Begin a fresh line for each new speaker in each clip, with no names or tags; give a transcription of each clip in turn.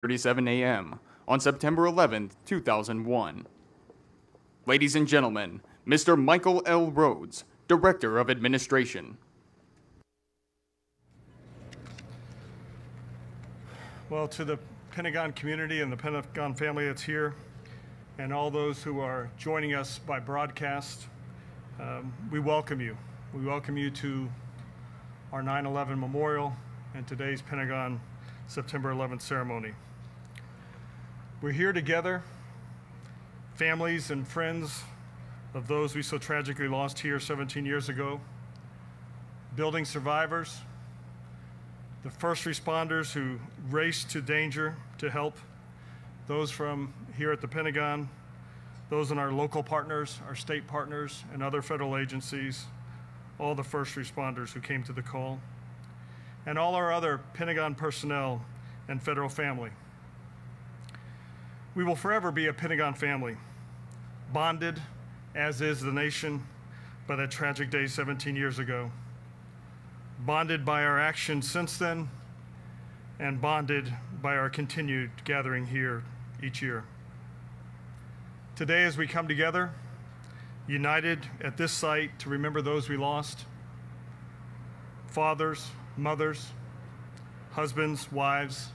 37 a.m. on September 11, 2001. Ladies and gentlemen, Mr. Michael L. Rhodes, Director of Administration.
Well, to the Pentagon community and the Pentagon family that's here, and all those who are joining us by broadcast, we welcome you. We welcome you to our 9/11 memorial and today's Pentagon September 11th ceremony. We're here together, families and friends of those we so tragically lost here 17 years ago, building survivors, the first responders who raced to danger to help, those from here at the Pentagon, those in our local partners, our state partners, and other federal agencies, all the first responders who came to the call, and all our other Pentagon personnel and federal family. We will forever be a Pentagon family, bonded, as is the nation, by that tragic day 17 years ago, bonded by our actions since then, and bonded by our continued gathering here each year. Today, as we come together, united at this site to remember those we lost, fathers, mothers, husbands, wives,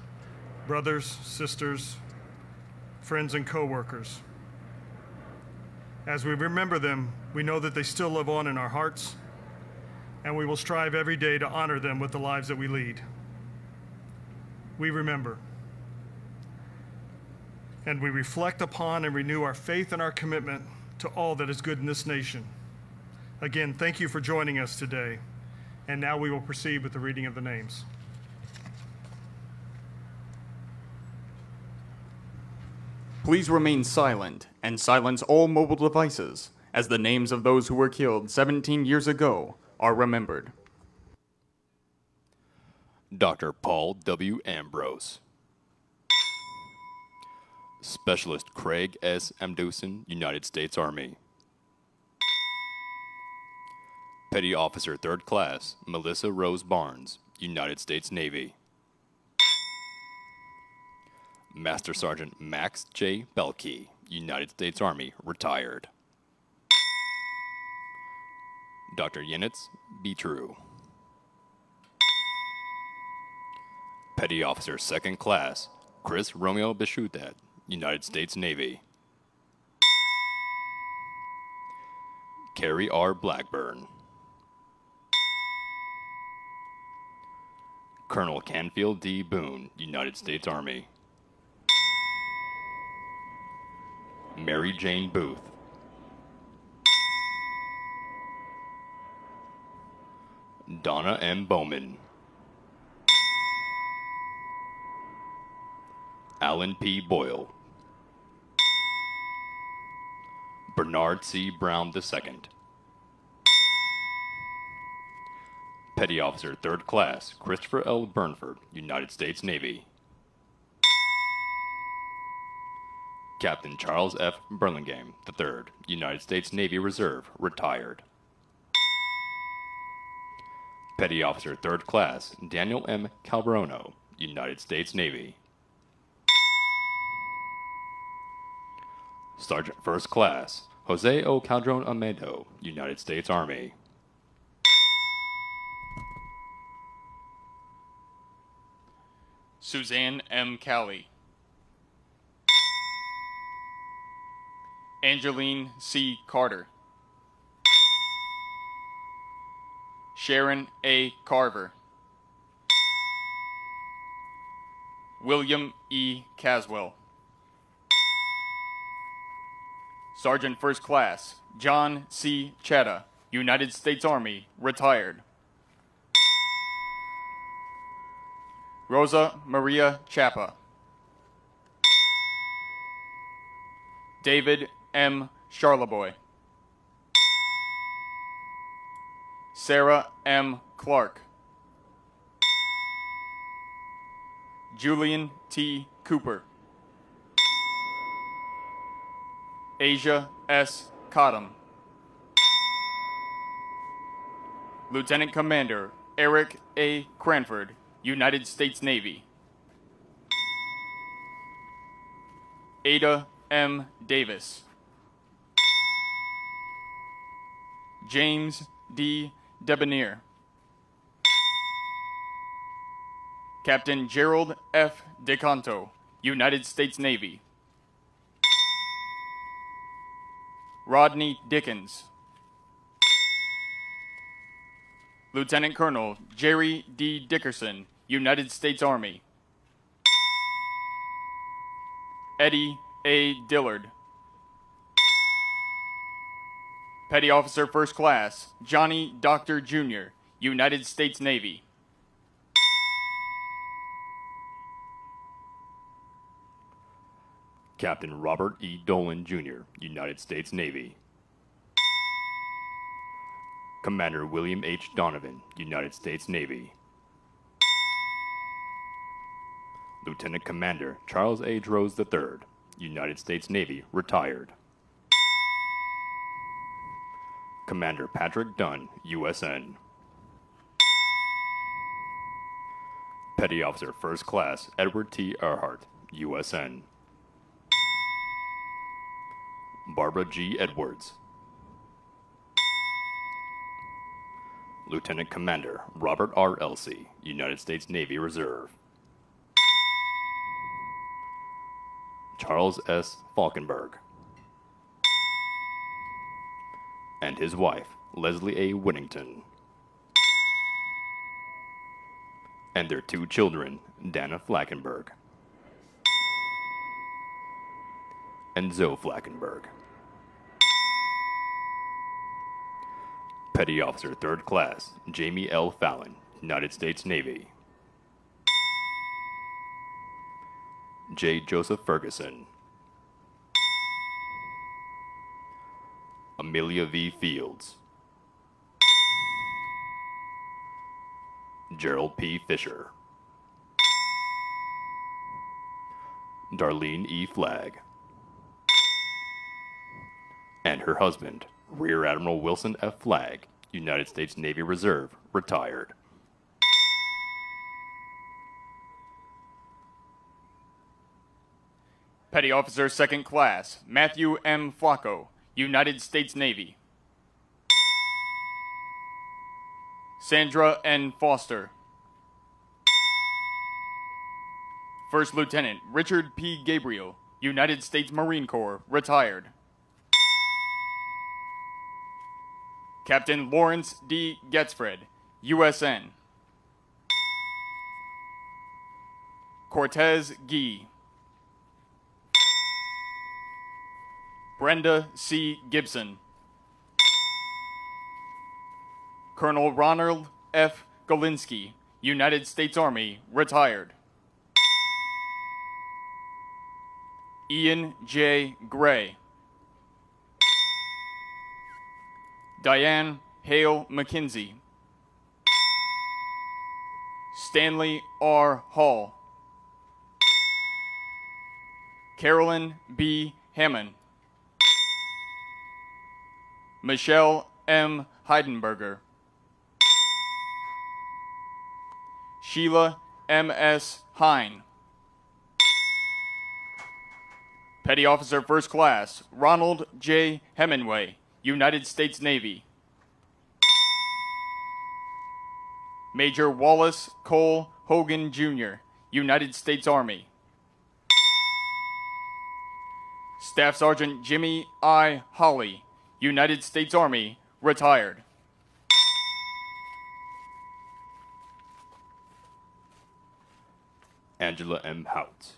brothers, sisters, friends, and co-workers. As we remember them, we know that they still live on in our hearts, and we will strive every day to honor them with the lives that we lead. We remember, and we reflect upon and renew our faith and our commitment to all that is good in this nation. Again, thank you for joining us today, and now we will proceed with the reading of the names.
Please remain silent and silence all mobile devices as the names of those who were killed 17 years ago are remembered.
Dr. Paul W. Ambrose. Specialist Craig S. Amdusen, United States Army. Petty Officer 3rd Class Melissa Rose Barnes, United States Navy. Master Sergeant Max J. Belkey, United States Army, retired. Dr. Yenitz B. True. Petty Officer 2nd Class Chris Romeo Bishutat, United States Navy. Carrie R. Blackburn. Colonel Canfield D. Boone, United States Army. Mary Jane Booth. Donna M. Bowman. Alan P. Boyle. Bernard C. Brown II. Petty Officer 3rd Class Christopher L. Burnford, United States Navy. Captain Charles F. Burlingame III, United States Navy Reserve, retired. Petty Officer 3rd Class Daniel M. Calderono, United States Navy. Sergeant 1st Class Jose O. Calderon Amedo, United States Army.
Suzanne M. Calley. Angeline C. Carter. Sharon A. Carver. William E. Caswell. Sergeant 1st Class John C. Chetta, United States Army, retired. Rosa Maria Chapa. David M. Charleboy. Sarah M. Clark. Julian T. Cooper. Asia S. Cottom. Lieutenant Commander Eric A. Cranford, United States Navy. Ada M. Davis. James D. Debonair. Captain Gerald F. DeCanto, United States Navy. Rodney Dickens. Lieutenant Colonel Jerry D. Dickerson, United States Army. Eddie A. Dillard. Petty Officer First Class Johnny Doctor Jr., United States Navy.
Captain Robert E. Dolan, Jr., United States Navy. Commander William H. Donovan, United States Navy. Lieutenant Commander Charles H. Rose III, United States Navy, retired. Commander Patrick Dunn, USN. Petty Officer First Class Edward T. Earhart, USN. Barbara G. Edwards. Lieutenant Commander Robert R. Elsey, United States Navy Reserve. Charles S. Falkenberg. And his wife, Leslie A. Whittington. And their 2 children, Dana Flackenberg and Zoe Flackenberg. Petty Officer Third Class Jamie L. Fallon, United States Navy. J. Joseph Ferguson. Amelia V. Fields. Gerald P. Fisher. Darlene E. Flagg. And her husband, Rear Admiral Wilson F. Flagg, United States Navy Reserve, retired.
Petty Officer Second Class Matthew M. Flacco, United States Navy. Sandra N. Foster. First Lieutenant Richard P. Gabriel, United States Marine Corps, retired. Captain Lawrence D. Getzfred, USN. Cortez Gee. Brenda C. Gibson. Colonel Ronald F. Golinsky, United States Army, retired. Ian J. Gray. Diane Hale McKenzie. Stanley R. Hall. Carolyn B. Hammond. Michelle M. Heidenberger. Sheila M.S. Hine. Petty Officer First Class Ronald J. Hemingway, United States Navy. Major Wallace Cole Hogan, Jr., United States Army. Staff Sergeant Jimmy I. Holly, United States Army, retired.
Angela M. Houts.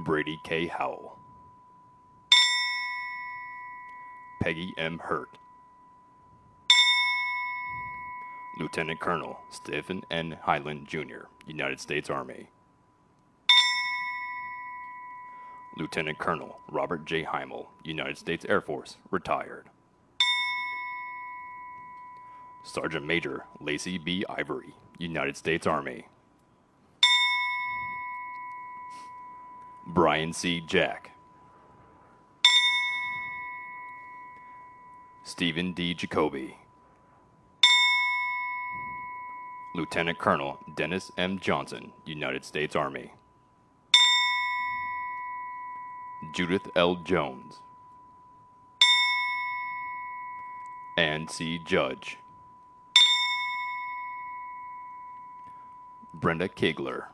Brady K. Howell. Peggy M. Hurt. Lieutenant Colonel Stephen N. Highland, Jr., United States Army. Lieutenant Colonel Robert J. Heimel, United States Air Force, retired. Sergeant Major Lacey B. Ivory, United States Army. Brian C. Jack. Stephen D. Jacoby. Lieutenant Colonel Dennis M. Johnson, United States Army. Judith L. Jones, Ann C. Judge, Brenda Kegler,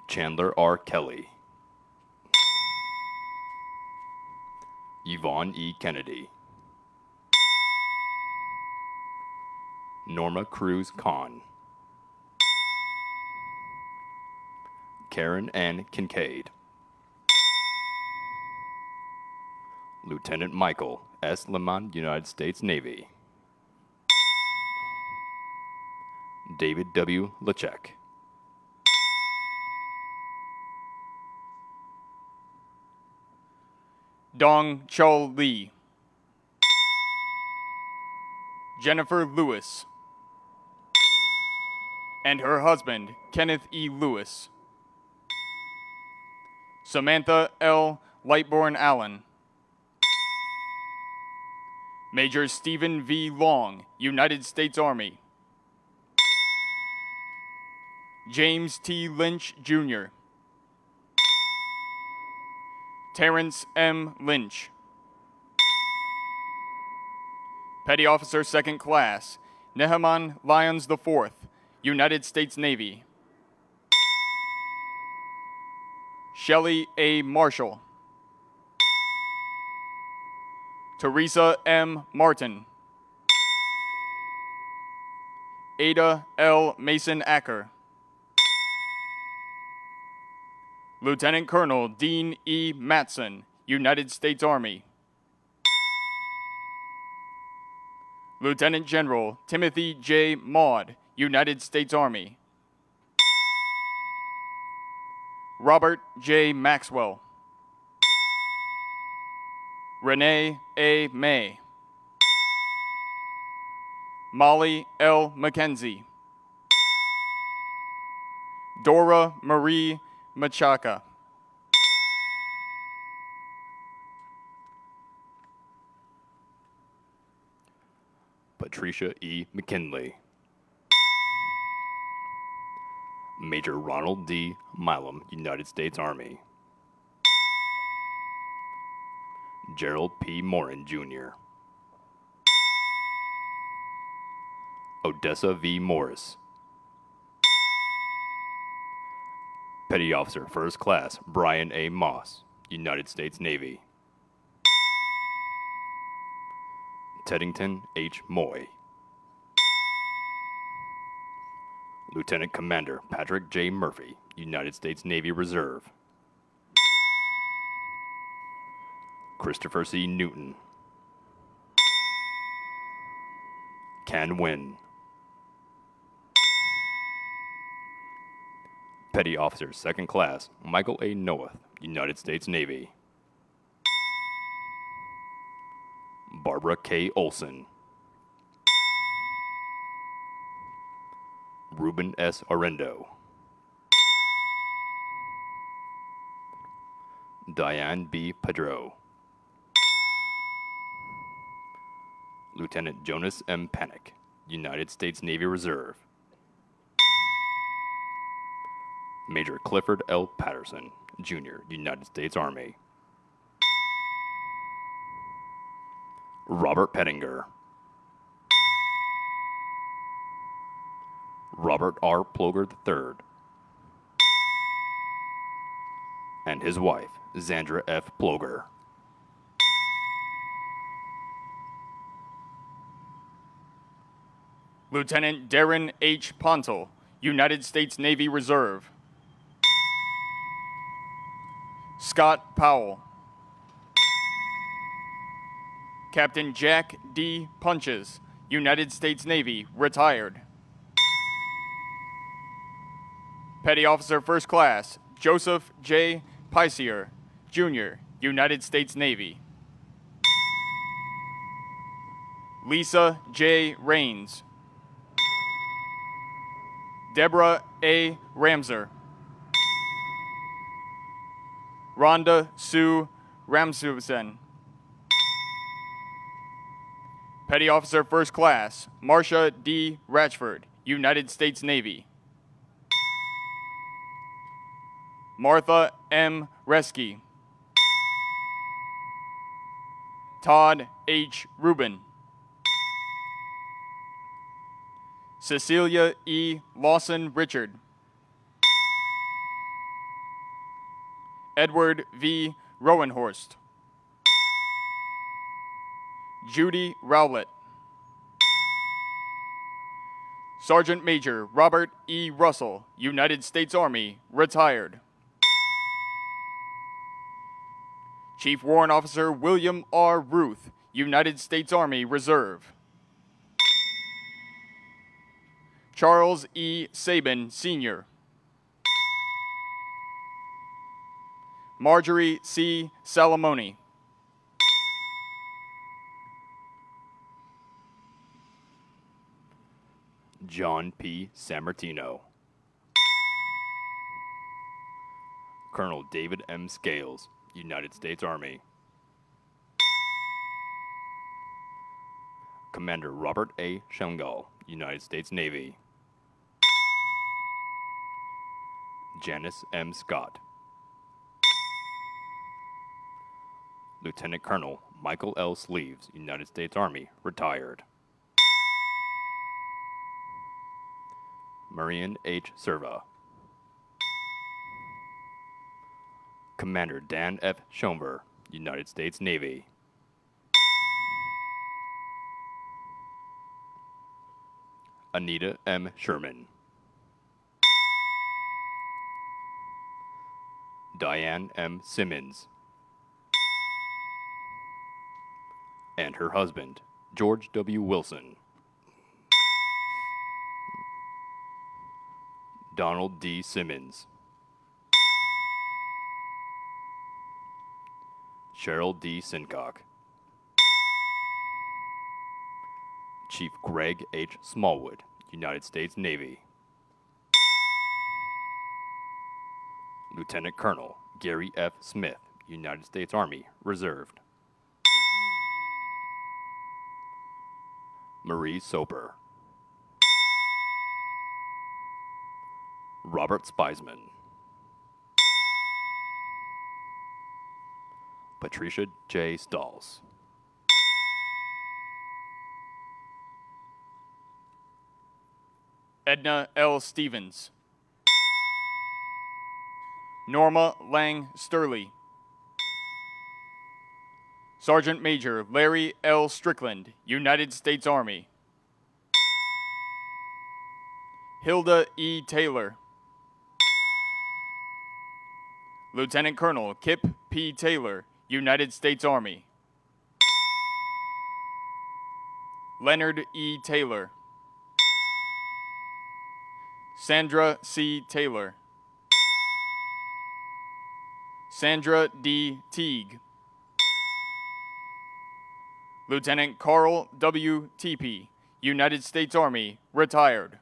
Chandler R. Kelly, Yvonne E. Kennedy, Norma Cruz Kahn, Karen Ann Kincaid, Lieutenant Michael S. Lemon, United States Navy, David W. Lechek,
Dong Chol Lee, Jennifer Lewis, and her husband, Kenneth E. Lewis, Samantha L. Lightborn Allen, Major Stephen V. Long, United States Army, James T. Lynch, Jr., Terrence M. Lynch, Petty Officer Second Class, Nehaman Lyons IV, United States Navy, Shelley A. Marshall, Teresa M. Martin, Ada L. Mason Acker, Lieutenant Colonel Dean E. Matson, United States Army, Lieutenant General Timothy J. Maud, United States Army, Robert J. Maxwell, Renee A. May, Molly L. McKenzie, Dora Marie Machaca,
Patricia E. McKinley, Major Ronald D. Milam, United States Army, Gerald P. Morin, Jr., Odessa V. Morris, Petty Officer First Class Brian A. Moss, United States Navy, Teddington H. Moy, Lieutenant Commander Patrick J. Murphy, United States Navy Reserve, Christopher C. Newton, Can Win, Petty Officer Second Class Michael A. Noath, United States Navy, Barbara K. Olson, Ruben S. Arendo, Diane B. Pedro, Lieutenant Jonas M. Panic, United States Navy Reserve, Major Clifford L. Patterson, Jr., United States Army, Robert Pettinger, Robert R. Ploger III, and his wife, Zandra F. Ploger.
Lieutenant Darren H. Pontel, United States Navy Reserve, Scott Powell, Captain Jack D. Punches, United States Navy, retired, Petty Officer First Class Joseph J. Pisier, Jr., United States Navy, Lisa J. Rains, Deborah A. Ramser, Rhonda Sue Ramsusen, Petty Officer First Class Marcia D. Ratchford, United States Navy, Martha M. Reski, Todd H. Rubin, Cecilia E. Lawson Richard, Edward V. Rowenhorst, Judy Rowlett, Sergeant Major Robert E. Russell, United States Army, retired. Chief Warrant Officer William R. Ruth, United States Army Reserve. Charles E. Sabin, Sr. Marjorie C. Salamone.
John P. Sammartino. Colonel David M. Scales, United States Army. Commander Robert A. Schengel, United States Navy. Janice M. Scott. Lieutenant Colonel Michael L. Sleeves, United States Army, retired. Marian H. Serva. Commander Dan F. Schoenber, United States Navy. Anita M. Sherman. Diane M. Simmons. And her husband, George W. Wilson. Donald D. Simmons. Cheryl D. Sincock. Chief Greg H. Smallwood, United States Navy. Lieutenant Colonel Gary F. Smith, United States Army, Reserved. Marie Soper. Robert Spiesman. Patricia J. Stalls.
Edna L. Stevens, Norma Lang Sturley, Sergeant Major Larry L. Strickland, United States Army, Hilda E. Taylor, Lieutenant Colonel Kip P. Taylor, United States Army, Leonard E. Taylor, Sandra C. Taylor, Sandra D. Teague, Lieutenant Carl W. Teepee, United States Army, retired.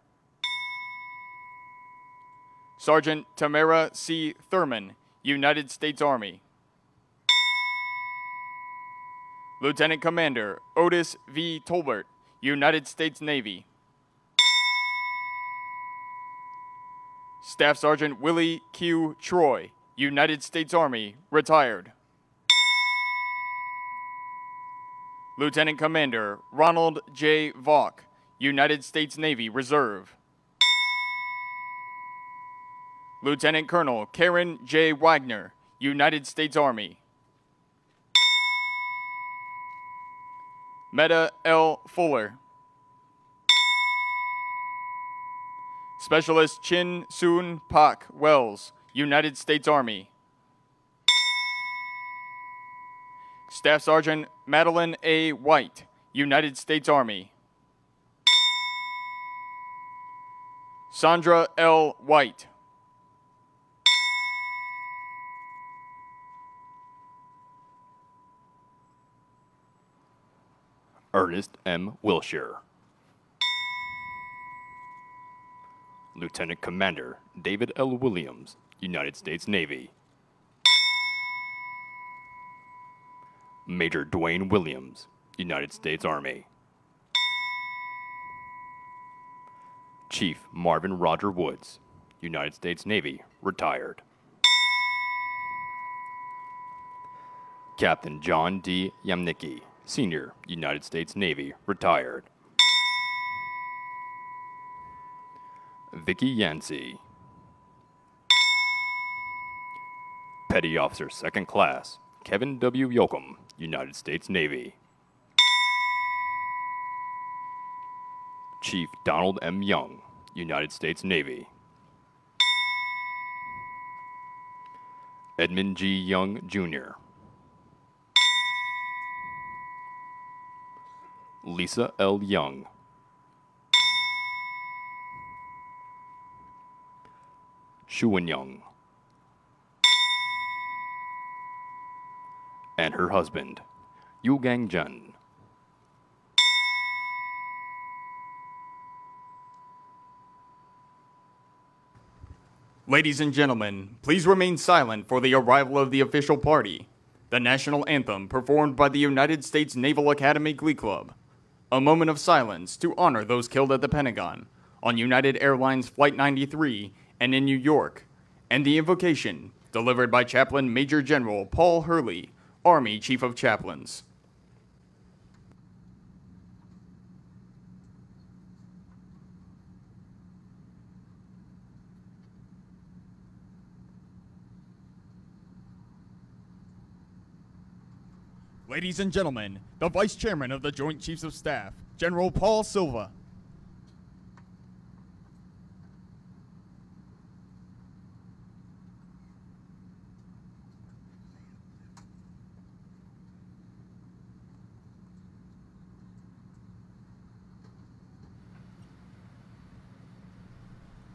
Sergeant Tamara C. Thurman, United States Army. Lieutenant Commander Otis V. Tolbert, United States Navy. Staff Sergeant Willie Q. Troy, United States Army, retired. Lieutenant Commander Ronald J. Vaughn, United States Navy Reserve. Lieutenant Colonel Karen J. Wagner, United States Army. Meta L. Fuller. Specialist Chin Soon Pak Wells, United States Army. Staff Sergeant Madeline A. White, United States Army. Sandra L. White.
Ernest M. Wilshire. Lieutenant Commander David L. Williams, United States Navy. Major Dwayne Williams, United States Army. Chief Marvin Roger Woods, United States Navy, retired. Captain John D. Yamnicki, Senior, United States Navy, retired. Vicky Yancey, Petty Officer Second Class, Kevin W. Yoakum, United States Navy. Chief Donald M. Young, United States Navy. Edmund G. Young, Jr. Lisa L. Young. Shuan Young. And her husband, Yu Gang Jun.
Ladies and gentlemen, please remain silent for the arrival of the official party, the national anthem performed by the United States Naval Academy Glee Club. A moment of silence to honor those killed at the Pentagon, on United Airlines Flight 93 and in New York, and the invocation delivered by Chaplain Major General Paul Hurley, Army Chief of Chaplains. Ladies and gentlemen, the Vice Chairman of the Joint Chiefs of Staff, General Paul Silva.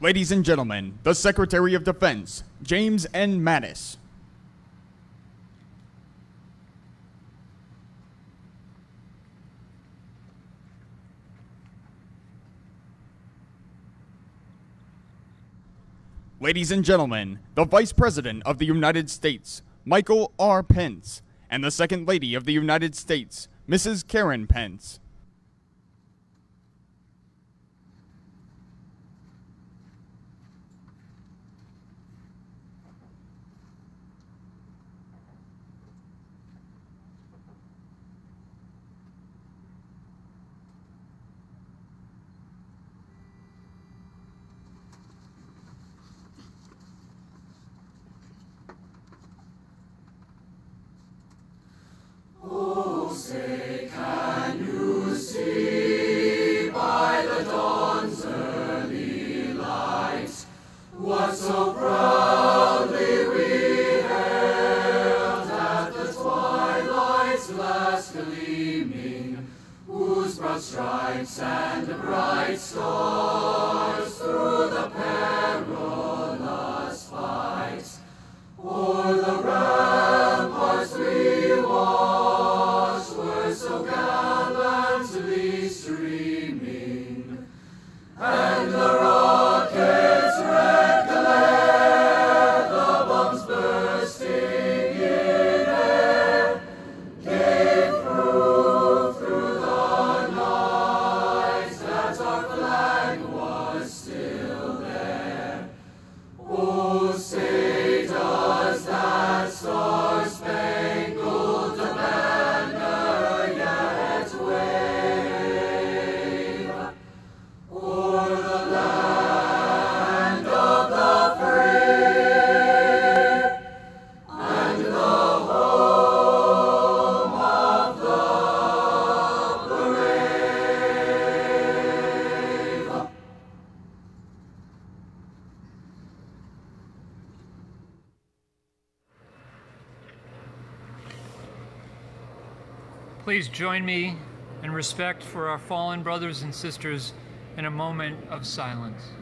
Ladies and gentlemen, the Secretary of Defense, James N. Mattis. Ladies and gentlemen, the Vice President of the United States, Michael R. Pence, and the Second Lady of the United States, Mrs. Karen Pence.
Stripes and the bright stars through the perilous fights, o'er the ramparts we watched were so gallantly streaming, and the rockets' red glare, the bombs bursting in air, gave proof through the that our flag was still there. Oh, say does that star-spangled banner yet wave o'er the land of the free and the home of the brave.
Please join me in respect for our fallen brothers and sisters in a moment of silence.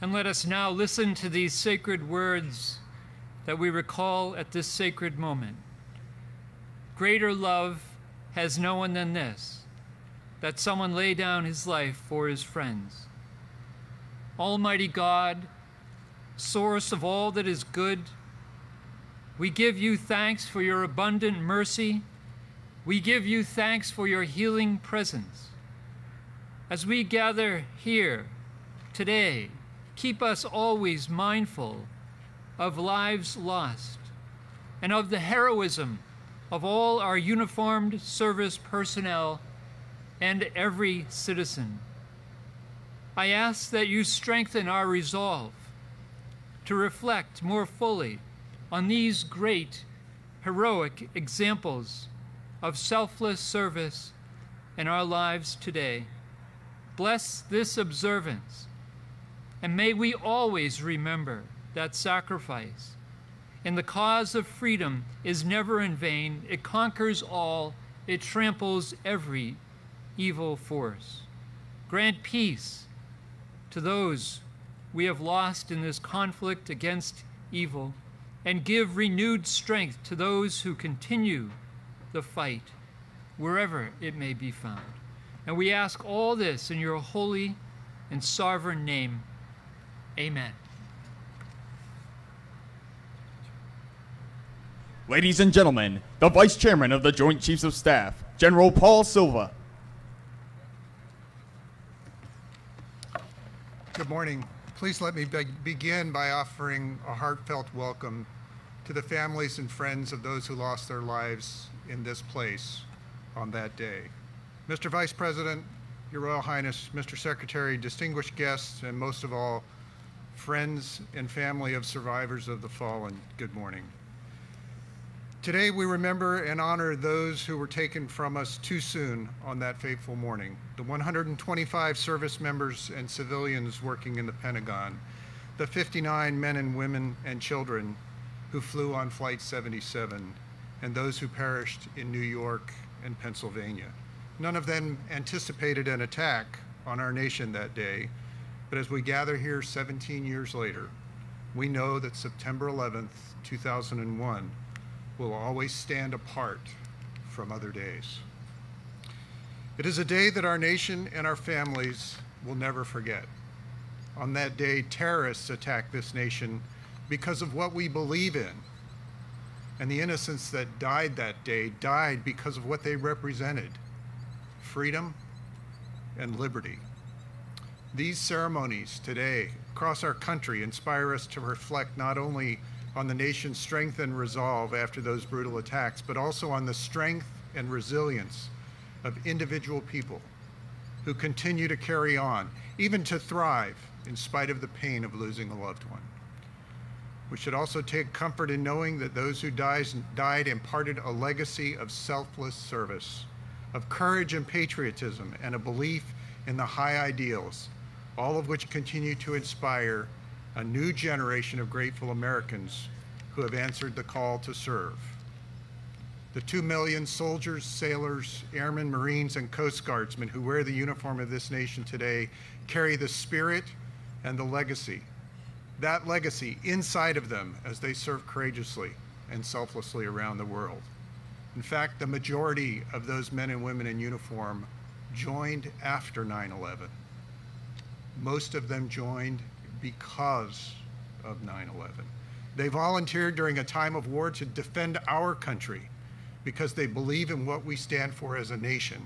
And let us now listen to these sacred words that we recall at this sacred moment. Greater love has no one than this, that someone lay down his life for his friends. Almighty God, source of all that is good, we give you thanks for your abundant mercy. We give you thanks for your healing presence. As we gather here today, keep us always mindful of lives lost and of the heroism of all our uniformed service personnel and every citizen. I ask that you strengthen our resolve to reflect more fully on these great, heroic examples of selfless service in our lives today. Bless this observance, and may we always remember that sacrifice in the cause of freedom is never in vain. It conquers all. It tramples every evil force. Grant peace to those we have lost in this conflict against evil, and give renewed strength to those who continue the fight, wherever it may be found. And we ask all this in your holy and sovereign name. Amen.
Ladies and gentlemen, the Vice Chairman of the Joint Chiefs of Staff, General Paul Silva.
Good morning. Please let me begin by offering a heartfelt welcome to the families and friends of those who lost their lives in this place on that day. Mr. Vice President, Your Royal Highness, Mr. Secretary, distinguished guests, and most of all, friends and family of survivors of the fallen, good morning. Today we remember and honor those who were taken from us too soon on that fateful morning. The 125 service members and civilians working in the Pentagon, the 59 men and women and children who flew on Flight 77, and those who perished in New York and Pennsylvania. None of them anticipated an attack on our nation that day, but as we gather here 17 years later, we know that September 11th, 2001, will always stand apart from other days. It is a day that our nation and our families will never forget. On that day, terrorists attacked this nation because of what we believe in, and the innocents that died that day died because of what they represented: freedom and liberty. These ceremonies today across our country inspire us to reflect not only on the nation's strength and resolve after those brutal attacks, but also on the strength and resilience of individual people who continue to carry on, even to thrive in spite of the pain of losing a loved one. We should also take comfort in knowing that those who died imparted a legacy of selfless service, of courage and patriotism, and a belief in the high ideals, all of which continue to inspire a new generation of grateful Americans who have answered the call to serve. The 2 million soldiers, sailors, airmen, Marines, and Coast Guardsmen who wear the uniform of this nation today carry the spirit and the legacy, that legacy inside of them as they serve courageously and selflessly around the world. In fact, the majority of those men and women in uniform joined after 9/11. Most of them joined because of 9/11. They volunteered during a time of war to defend our country because they believe in what we stand for as a nation,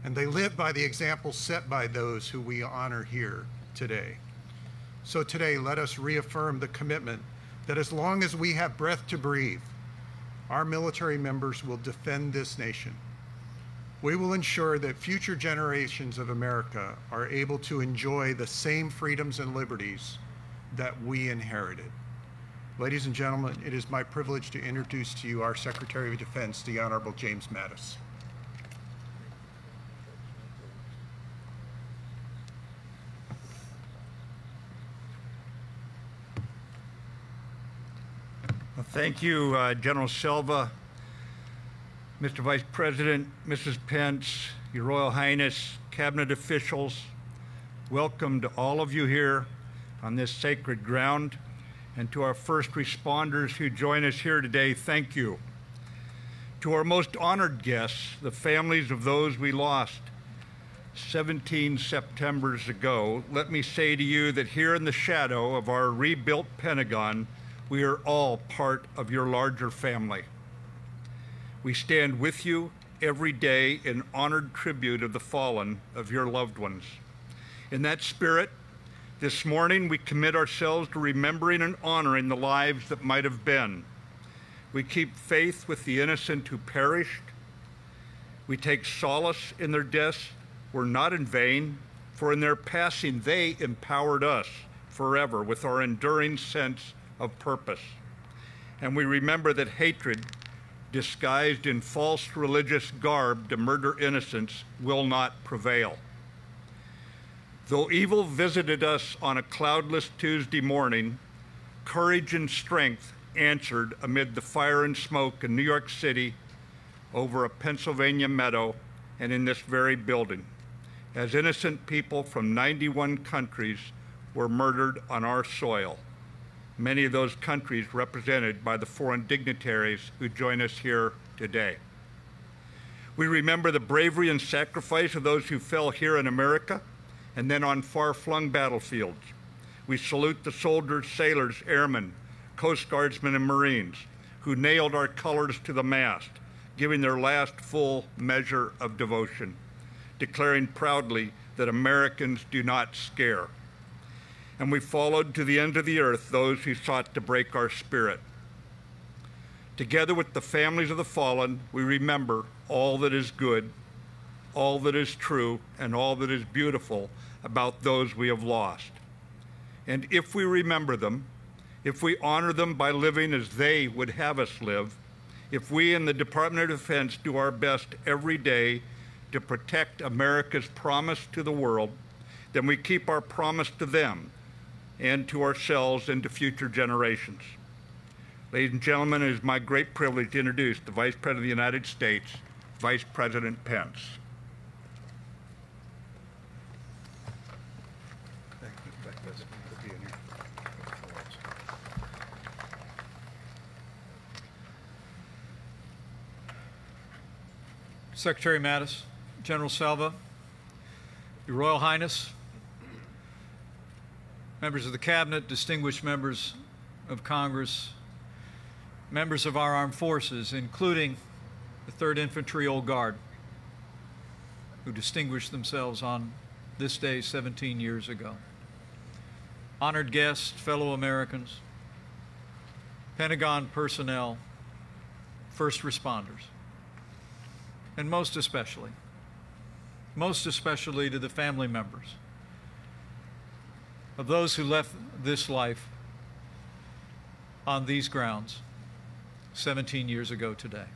and they live by the example set by those who we honor here today. So today, let us reaffirm the commitment that as long as we have breath to breathe, our military members will defend this nation. We will ensure that future generations of America are able to enjoy the same freedoms and liberties that we inherited. Ladies and gentlemen, it is my privilege to introduce to you our Secretary of Defense, the Honorable James Mattis.
Well, thank you, General Silva, Mr. Vice President, Mrs. Pence, Your Royal Highness, Cabinet officials. Welcome to all of you here on this sacred ground, and to our first responders who join us here today, thank you. To our most honored guests, the families of those we lost, 17 Septembers ago, let me say to you that here in the shadow of our rebuilt Pentagon, we are all part of your larger family. We stand with you every day in honored tribute of the fallen of your loved ones. In that spirit, this morning we commit ourselves to remembering and honoring the lives that might have been. We keep faith with the innocent who perished. We take solace in their deaths were not in vain, for in their passing they empowered us forever with our enduring sense of purpose. And we remember that hatred, disguised in false religious garb to murder innocents, will not prevail. Though evil visited us on a cloudless Tuesday morning, courage and strength answered amid the fire and smoke in New York City, over a Pennsylvania meadow, and in this very building, as innocent people from 91 countries were murdered on our soil, many of those countries represented by the foreign dignitaries who join us here today. We remember the bravery and sacrifice of those who fell here in America and then on far-flung battlefields. We salute the soldiers, sailors, airmen, Coast Guardsmen, and Marines who nailed our colors to the mast, giving their last full measure of devotion, declaring proudly that Americans do not scare. And we followed to the end of the earth those who sought to break our spirit. Together with the families of the fallen, we remember all that is good, all that is true, and all that is beautiful about those we have lost. And if we remember them, if we honor them by living as they would have us live, if we in the Department of Defense do our best every day to protect America's promise to the world, then we keep our promise to them and to ourselves and to future generations. Ladies and gentlemen, it is my great privilege to introduce the Vice President of the United States, Vice President Pence.
Secretary Mattis, General Selva, Your Royal Highness, members of the Cabinet, distinguished members of Congress, members of our armed forces, including the 3rd Infantry Old Guard, who distinguished themselves on this day 17 years ago. Honored guests, fellow Americans, Pentagon personnel, first responders, and most especially to the family members of those who left this life on these grounds 17 years ago today.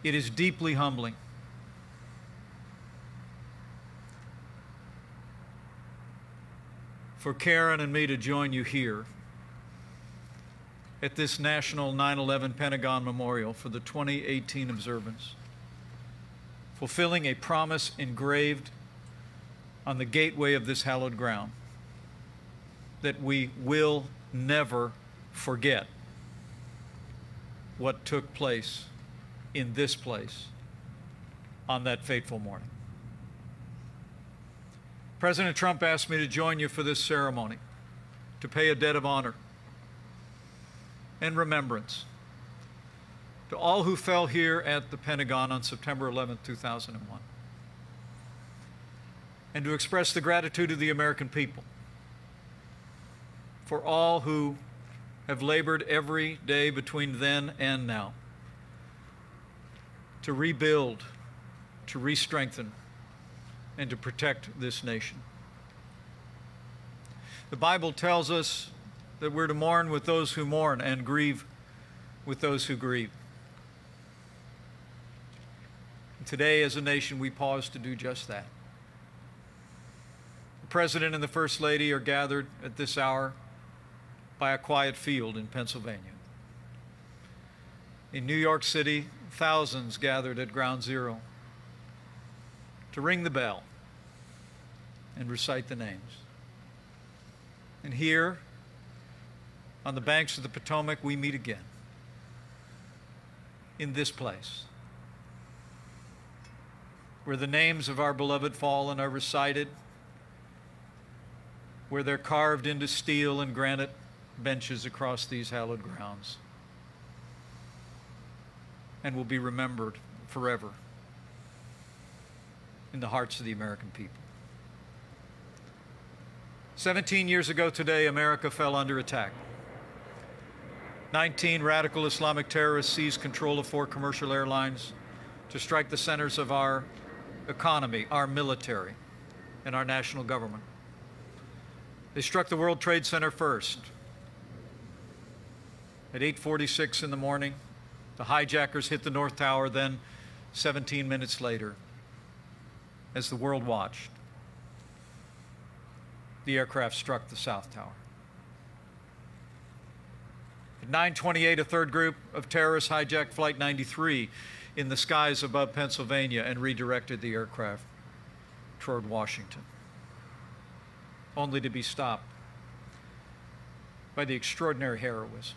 It is deeply humbling for Karen and me to join you here at this National 9/11 Pentagon Memorial for the 2018 observance, fulfilling a promise engraved on the gateway of this hallowed ground that we will never forget what took place in this place on that fateful morning. President Trump asked me to join you for this ceremony, to pay a debt of honor and remembrance to all who fell here at the Pentagon on September 11, 2001, and to express the gratitude of the American people for all who have labored every day between then and now to rebuild, to re-strengthen, and to protect this nation. The Bible tells us that we're to mourn with those who mourn and grieve with those who grieve. And today, as a nation, we pause to do just that. The President and the First Lady are gathered at this hour by a quiet field in Pennsylvania. In New York City, thousands gathered at Ground Zero to ring the bell and recite the names. And here, on the banks of the Potomac, we meet again in this place where the names of our beloved fallen are recited, where they're carved into steel and granite benches across these hallowed grounds, and will be remembered forever in the hearts of the American people. 17 years ago today, America fell under attack. 19 radical Islamic terrorists seized control of 4 commercial airlines to strike the centers of our economy, our military, and our national government. They struck the World Trade Center first. At 8:46 in the morning, the hijackers hit the North Tower. Then, 17 minutes later, as the world watched, the aircraft struck the South Tower. At 9:28, a third group of terrorists hijacked Flight 93 in the skies above Pennsylvania and redirected the aircraft toward Washington, only to be stopped by the extraordinary heroism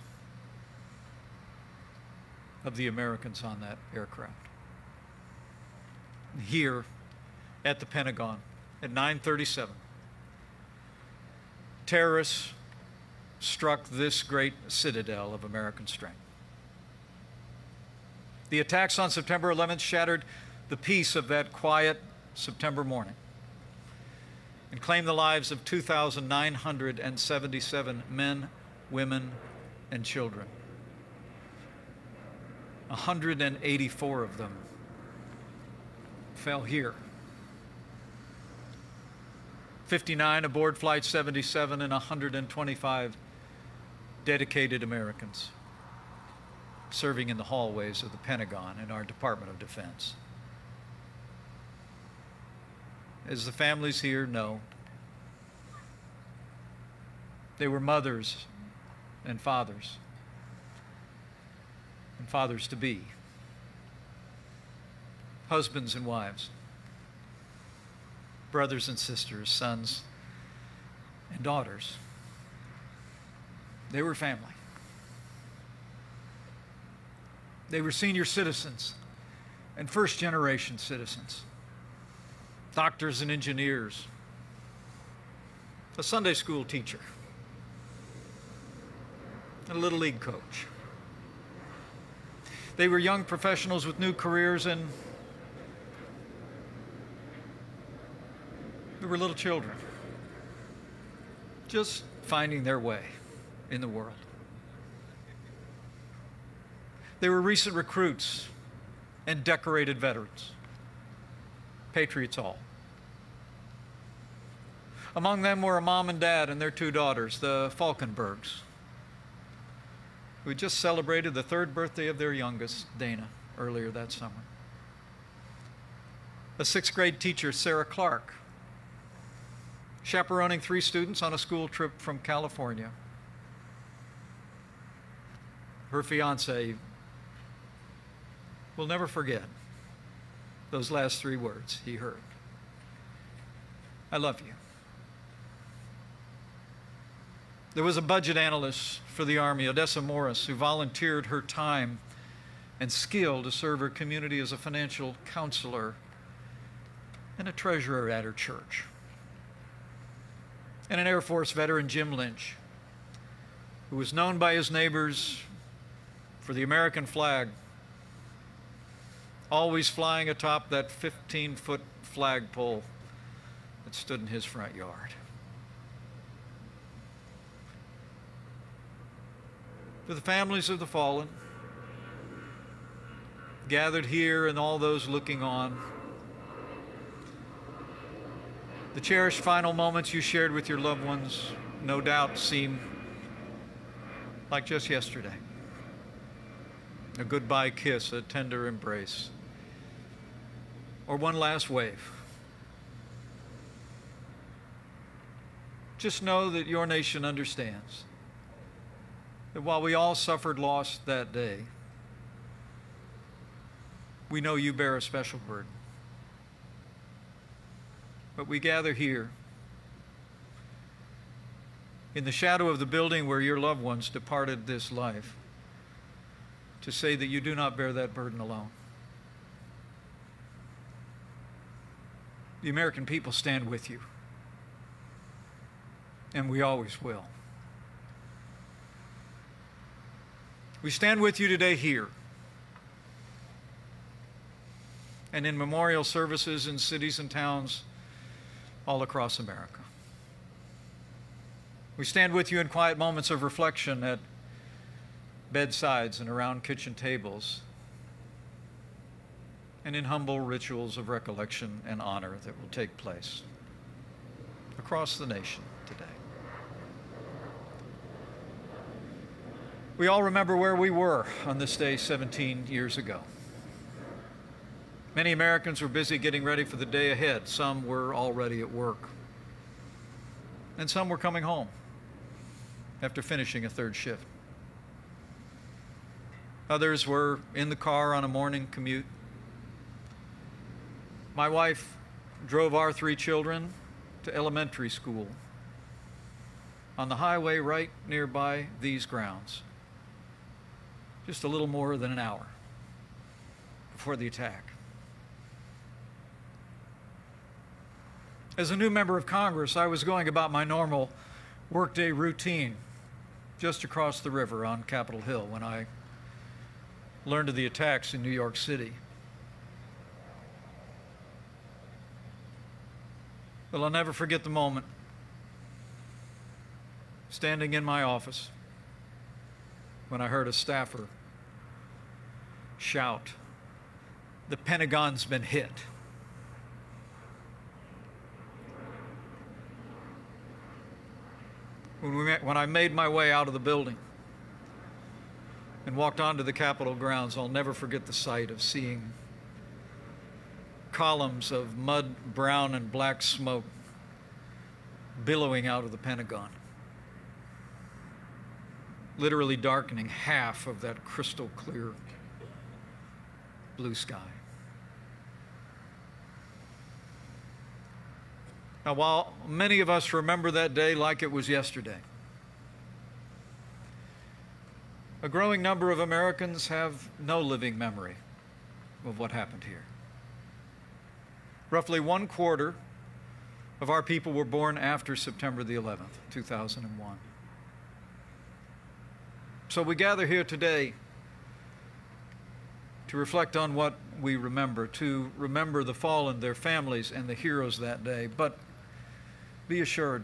of the Americans on that aircraft. Here at the Pentagon at 9:37, terrorists struck this great citadel of American strength. The attacks on September 11th shattered the peace of that quiet September morning and claimed the lives of 2,977 men, women, and children. 184 of them fell here. 59 aboard Flight 77 and 125 dedicated Americans serving in the hallways of the Pentagon and our Department of Defense. As the families here know, they were mothers and fathers to be, husbands and wives, brothers and sisters, sons and daughters. They were family. They were senior citizens and first-generation citizens, doctors and engineers, a Sunday school teacher, and a Little League coach. They were young professionals with new careers, and they were little children, just finding their way in the world. They were recent recruits and decorated veterans, patriots all. Among them were a mom and dad and their 2 daughters, the Falkenbergs, who had just celebrated the 3rd birthday of their youngest, Dana, earlier that summer. A 6th grade teacher, Sarah Clark, chaperoning 3 students on a school trip from California. Her fiance will never forget those last 3 words he heard. I love you. There was a budget analyst for the Army, Odessa Morris, who volunteered her time and skill to serve her community as a financial counselor and a treasurer at her church. And an Air Force veteran, Jim Lynch, who was known by his neighbors for the American flag, always flying atop that 15-foot flagpole that stood in his front yard. To the families of the fallen, gathered here and all those looking on, the cherished final moments you shared with your loved ones no doubt seem like just yesterday. A goodbye kiss, a tender embrace, or one last wave. Just know that your nation understands that while we all suffered loss that day, we know you bear a special burden. But we gather here in the shadow of the building where your loved ones departed this life to say that you do not bear that burden alone. The American people stand with you, and we always will. We stand with you today here and in memorial services in cities and towns all across America. We stand with you in quiet moments of reflection at bedsides and around kitchen tables, and in humble rituals of recollection and honor that will take place across the nation today. We all remember where we were on this day 17 years ago. Many Americans were busy getting ready for the day ahead. Some were already at work, and some were coming home after finishing a third shift. Others were in the car on a morning commute. My wife drove our 3 children to elementary school on the highway right nearby these grounds, just a little more than an hour before the attack. As a new member of Congress, I was going about my normal workday routine just across the river on Capitol Hill when I learned of the attacks in New York City. But I'll never forget the moment standing in my office when I heard a staffer shout, "The Pentagon's been hit." When I made my way out of the building and walked onto the Capitol grounds, I'll never forget the sight of seeing columns of mud, brown, and black smoke billowing out of the Pentagon, literally darkening half of that crystal clear blue sky. Now, while many of us remember that day like it was yesterday, a growing number of Americans have no living memory of what happened here. Roughly 1/4 of our people were born after September the 11th, 2001. So we gather here today to reflect on what we remember, to remember the fallen, their families, and the heroes that day. But be assured,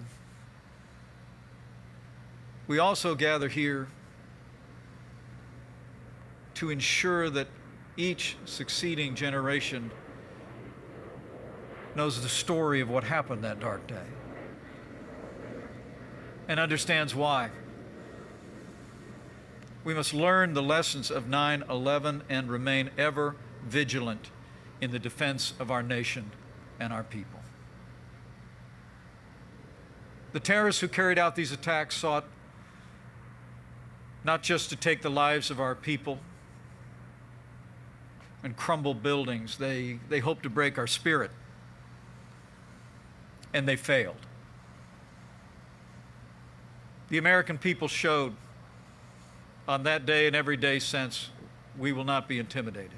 we also gather here to ensure that each succeeding generation knows the story of what happened that dark day and understands why. We must learn the lessons of 9/11 and remain ever vigilant in the defense of our nation and our people. The terrorists who carried out these attacks sought not just to take the lives of our people and crumble buildings, they hoped to break our spirit, and they failed. The American people showed on that day and every day since, we will not be intimidated.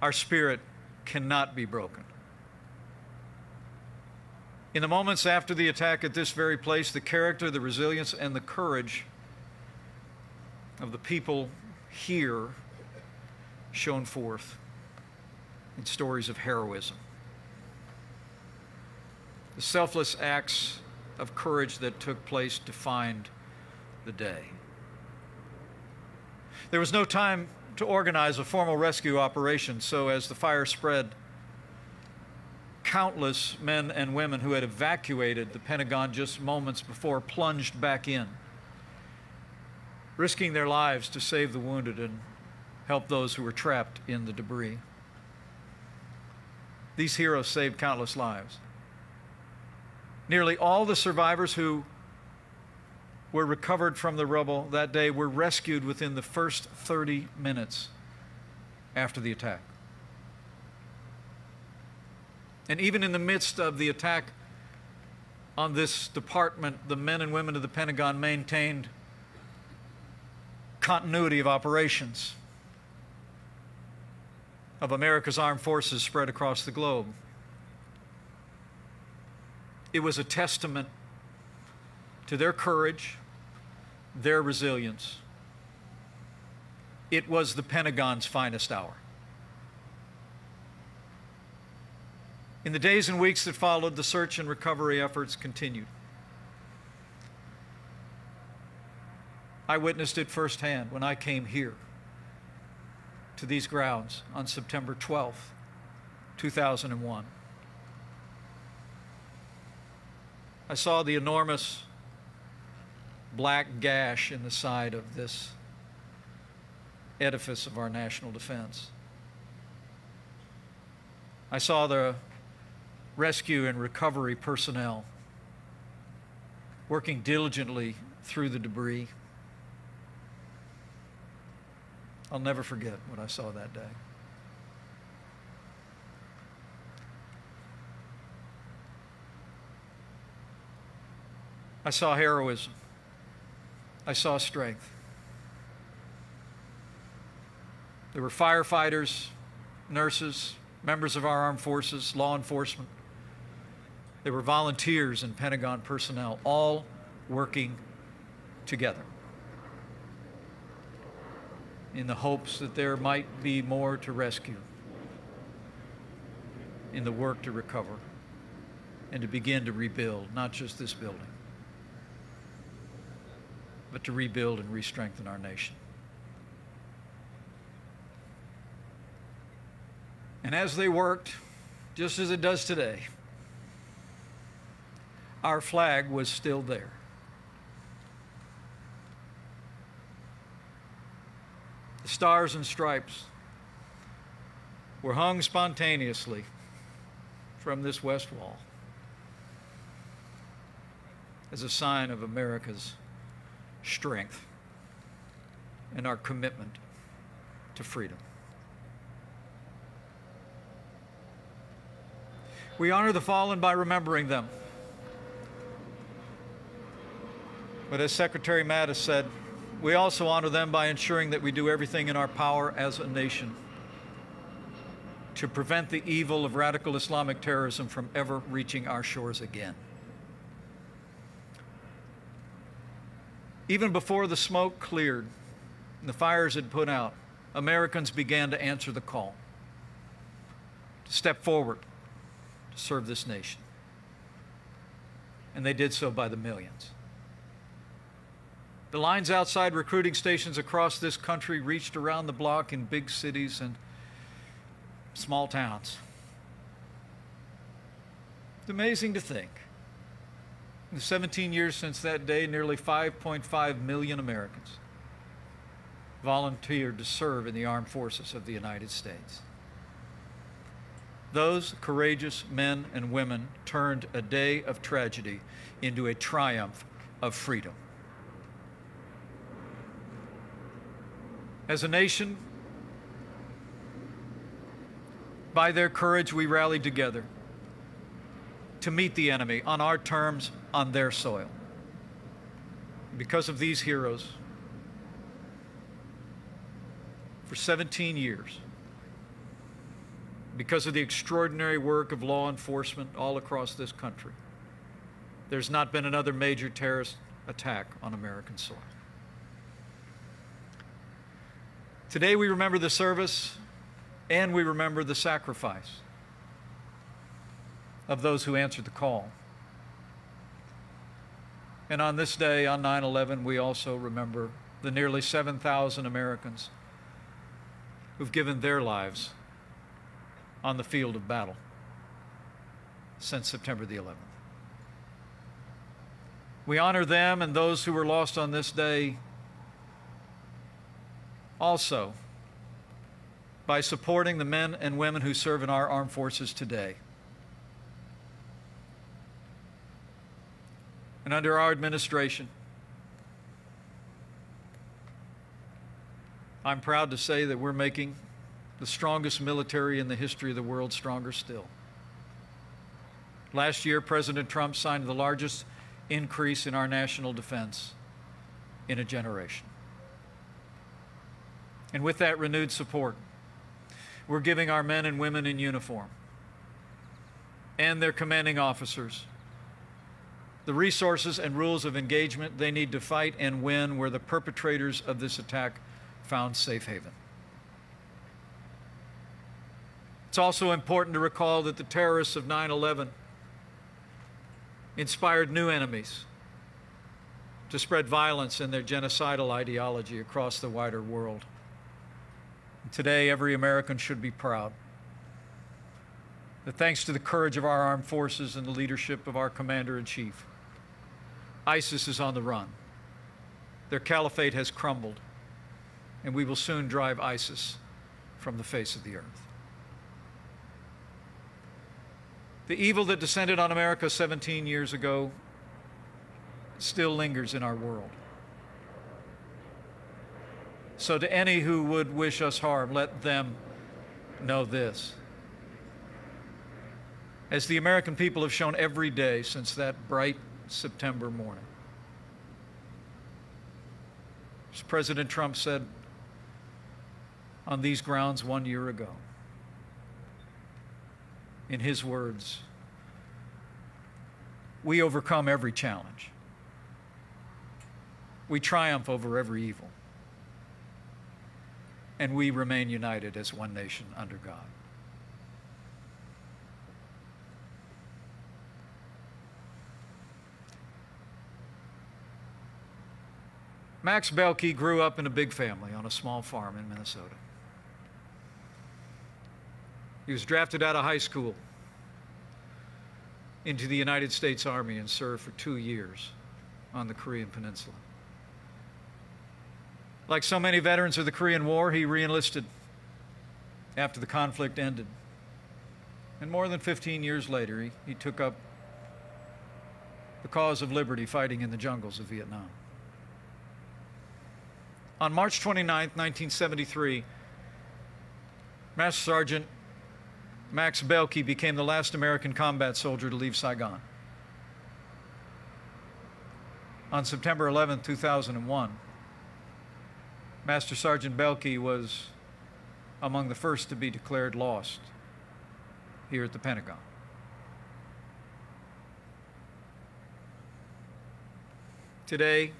Our spirit cannot be broken. In the moments after the attack at this very place, the character, the resilience, and the courage of the people here shone forth in stories of heroism. The selfless acts of courage that took place defined the day. There was no time to organize a formal rescue operation, so as the fire spread, countless men and women who had evacuated the Pentagon just moments before plunged back in, risking their lives to save the wounded and help those who were trapped in the debris. These heroes saved countless lives. Nearly all the survivors who were recovered from the rubble that day were rescued within the first 30 minutes after the attack. And even in the midst of the attack on this department, the men and women of the Pentagon maintained continuity of operations. of America's armed forces spread across the globe. It was a testament to their courage, their resilience. It was the Pentagon's finest hour. In the days and weeks that followed, the search and recovery efforts continued. I witnessed it firsthand when I came here to these grounds on September 12th, 2001. I saw the enormous black gash in the side of this edifice of our national defense. I saw the rescue and recovery personnel working diligently through the debris. I'll never forget what I saw that day. I saw heroism. I saw strength. There were firefighters, nurses, members of our armed forces, law enforcement. There were volunteers and Pentagon personnel, all working together in the hopes that there might be more to rescue in the work to recover and to begin to rebuild, not just this building, but to rebuild and re-strengthen our nation. And as they worked, just as it does today, our flag was still there. The stars and stripes were hung spontaneously from this west wall as a sign of America's strength and our commitment to freedom. We honor the fallen by remembering them. But as Secretary Mattis said, we also honor them by ensuring that we do everything in our power as a nation to prevent the evil of radical Islamic terrorism from ever reaching our shores again. Even before the smoke cleared and the fires had put out, Americans began to answer the call to step forward to serve this nation. And they did so by the millions. The lines outside recruiting stations across this country reached around the block in big cities and small towns. It's amazing to think. In the 17 years since that day, nearly 5.5 million Americans volunteered to serve in the armed forces of the United States. Those courageous men and women turned a day of tragedy into a triumph of freedom. As a nation, by their courage, we rallied together to meet the enemy on our terms, on their soil. Because of these heroes, for 17 years, because of the extraordinary work of law enforcement all across this country, there's not been another major terrorist attack on American soil. Today we remember the service and we remember the sacrifice of those who answered the call. And on this day, on 9/11, we also remember the nearly 7,000 Americans who've given their lives on the field of battle since September the 11th. We honor them and those who were lost on this day also by supporting the men and women who serve in our armed forces today. And under our administration, I'm proud to say that we're making the strongest military in the history of the world stronger still. Last year, President Trump signed the largest increase in our national defense in a generation. And with that renewed support, we're giving our men and women in uniform and their commanding officers the resources and rules of engagement they need to fight and win where the perpetrators of this attack found safe haven. It's also important to recall that the terrorists of 9/11 inspired new enemies to spread violence and their genocidal ideology across the wider world. And today, every American should be proud that thanks to the courage of our armed forces and the leadership of our commander-in-chief, ISIS is on the run. Their caliphate has crumbled, and we will soon drive ISIS from the face of the earth. The evil that descended on America 17 years ago still lingers in our world. So to any who would wish us harm, let them know this. As the American people have shown every day since that bright September morning. As President Trump said on these grounds 1 year ago, in his words, we overcome every challenge. We triumph over every evil. And we remain united as one nation under God. Max Belkey grew up in a big family on a small farm in Minnesota. He was drafted out of high school into the United States Army and served for 2 years on the Korean Peninsula. Like so many veterans of the Korean War, he re-enlisted after the conflict ended. And more than 15 years later, he took up the cause of liberty fighting in the jungles of Vietnam. On March 29, 1973, Master Sergeant Max Belkey became the last American combat soldier to leave Saigon. On September 11, 2001, Master Sergeant Belkey was among the first to be declared lost here at the Pentagon. Today,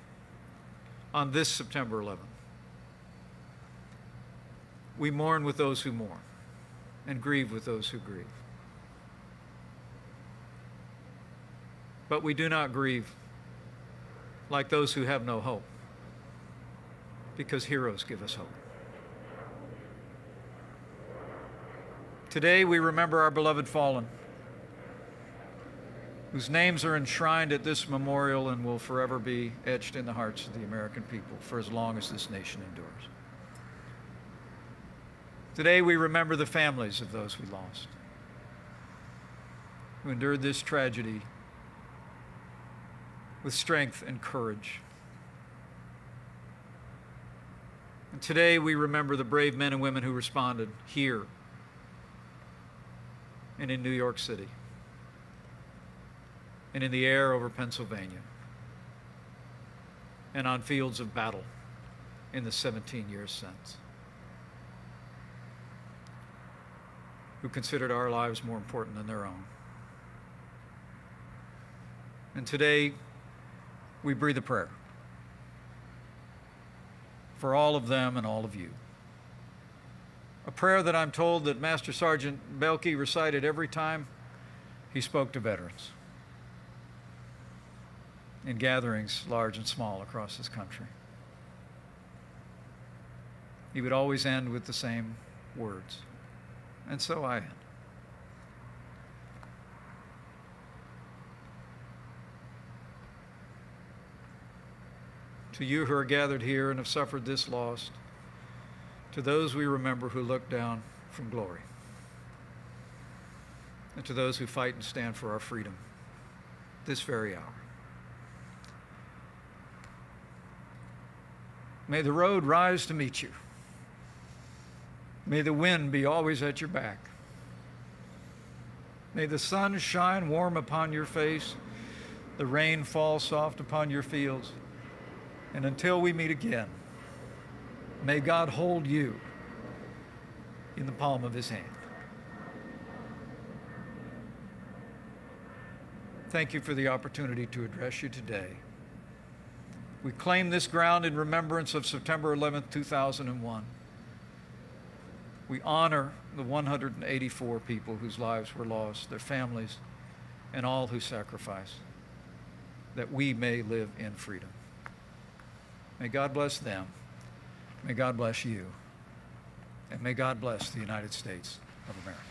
on this September 11th, we mourn with those who mourn and grieve with those who grieve. But we do not grieve like those who have no hope, because heroes give us hope. Today we remember our beloved fallen, whose names are enshrined at this memorial and will forever be etched in the hearts of the American people for as long as this nation endures. Today we remember the families of those we lost, who endured this tragedy with strength and courage. And today we remember the brave men and women who responded here and in New York City and in the air over Pennsylvania and on fields of battle in the 17 years since, who considered our lives more important than their own. And today, we breathe a prayer for all of them and all of you. A prayer that I'm told that Master Sergeant Belkey recited every time he spoke to veterans in gatherings large and small across this country. He would always end with the same words, and so I end. To you who are gathered here and have suffered this loss, to those we remember who look down from glory, and to those who fight and stand for our freedom this very hour. May the road rise to meet you. May the wind be always at your back. May the sun shine warm upon your face, the rain fall soft upon your fields. And until we meet again, may God hold you in the palm of his hand. Thank you for the opportunity to address you today. We claim this ground in remembrance of September 11th, 2001. We honor the 184 people whose lives were lost, their families, and all who sacrificed, that we may live in freedom. May God bless them. May God bless you. And may God bless the United States of America.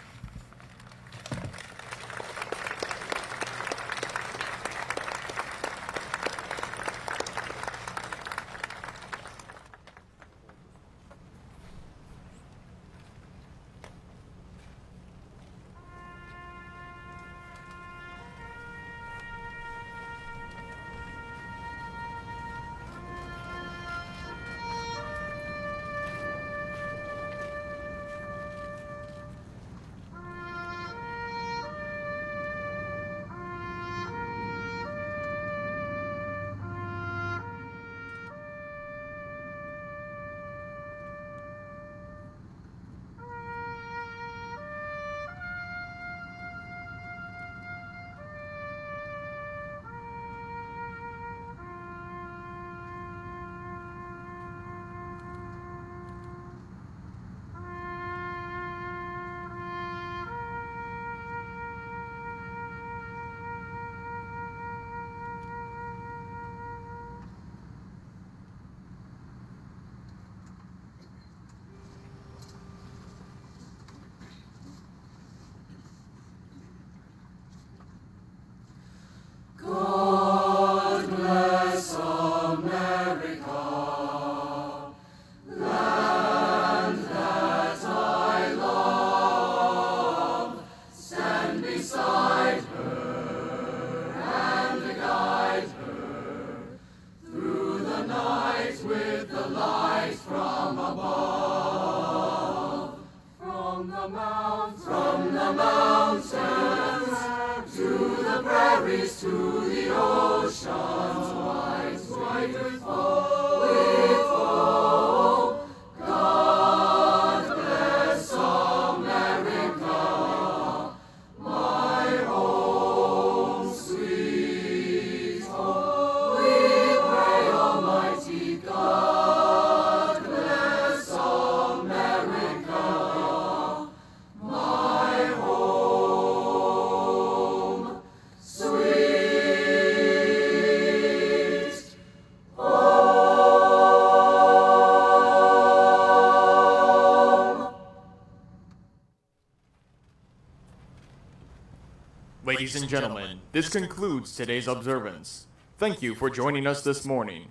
Ladies and gentlemen, this concludes today's observance. Thank you for joining us this morning.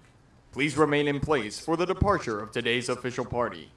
Please remain in place for the departure of today's official party.